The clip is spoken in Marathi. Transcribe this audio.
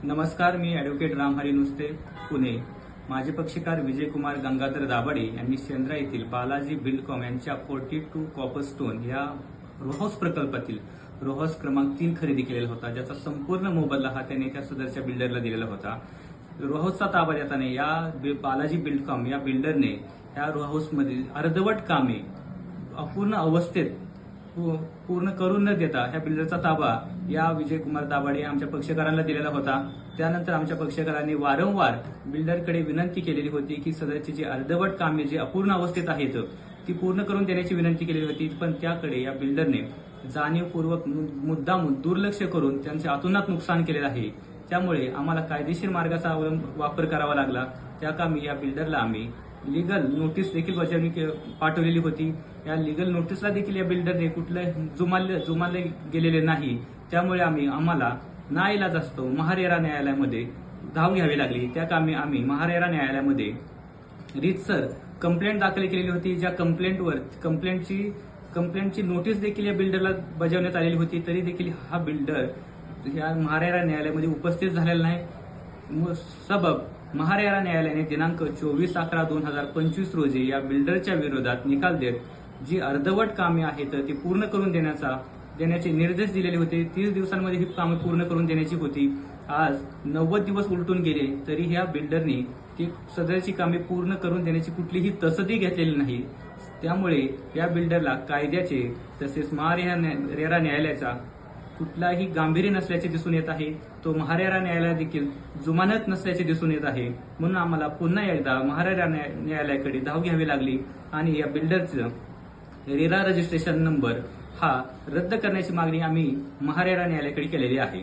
नमस्कार, मी ॲडव्होकेट रामहरी नुसते, पुणे. माझे पक्षकार विजयकुमार गंगाधर दाभाडे यांनी शेंद्रा येथील बालाजी बिल्डकॉम यांच्या 42 कॉपरस्टोन या रोहाऊस प्रकल्पातील रोहाऊस क्रमांक 3 खरेदी केलेला होता, ज्याचा संपूर्ण मोबदला हा त्यांनी त्या सदरच्या बिल्डरला दिलेला होता. रोहाऊसचा ताबा देताना या बालाजी बिल्डकॉम या बिल्डरने या रोहाऊसमधील अर्धवट कामे अपूर्ण अवस्थेत पूर्ण करून न देता ह्या बिल्डरचा ताबा या विजयकुमार दाभाडे आमच्या पक्षकारांना दिलेला होता. त्यानंतर आमच्या पक्षकारांनी वारंवार बिल्डरकडे विनंती केलेली होती की सदरची जी अर्धवट कामे जी अपूर्ण अवस्थेत आहेत ती पूर्ण करून देण्याची विनंती केलेली होती, पण त्याकडे या बिल्डरने जाणीवपूर्वक मुद्दाम दुर्लक्ष करून त्यांचे अतोनात नुकसान केलेलं आहे. त्यामुळे आम्हाला कायदेशीर मार्गाचा वापर करावा लागला. त्या कामी या बिल्डरला आम्ही लीगल नोटीस देखील पाठवलेली होती. या लीगल नोटीसला देखील या बिल्डरने कुठलं जुमानले गेलेले नाही. त्यामुळे आम्हाला नाईलाज असतो महारेरा न्यायालयामध्ये धाव घ्यावी लागली. त्या कामी आम्ही महारेरा न्यायालयामध्ये रीतसर कंप्लेंट दाखल केलेली होती. ज्या कंप्लेंटची नोटीस देखील या बिल्डरला बजावण्यात आलेली होती. तरी देखील हा बिल्डर या महारेरा न्यायालयामध्ये उपस्थित झालेला नाही. सबब महारेरा न्यायालयाने दिनांक 24/11/2025 रोजी या बिल्डरच्या विरोधात निकाल देत जी अर्धवट कामे आहेत ती पूर्ण करून देण्याचे निर्देश दिलेले होते. 30 दिवसांमध्ये ही कामे पूर्ण करून देण्याची होती. आज 90 दिवस उलटून गेले तरी ह्या बिल्डरनी ती सदरची कामे पूर्ण करून देण्याची कुठलीही तसदी घेतलेली नाही. त्यामुळे या बिल्डरला कायद्याचे तसेच महारेरा न्यायालयाचा कुठलाही गांभीर्य नसल्याचे दिसून येत आहे. तो महारेरा न्यायालय देखील जुमानत नसल्याचे दिसून येत आहे. म्हणून आम्हाला पुन्हा एकदा महारेरा न्यायालयाकडे धाव घ्यावी लागली आणि या बिल्डरचं रेरा रजिस्ट्रेशन नंबर हा रद्द करण्याची मागणी आम्ही महारेरा न्यायालयाकडे केलेली आहे.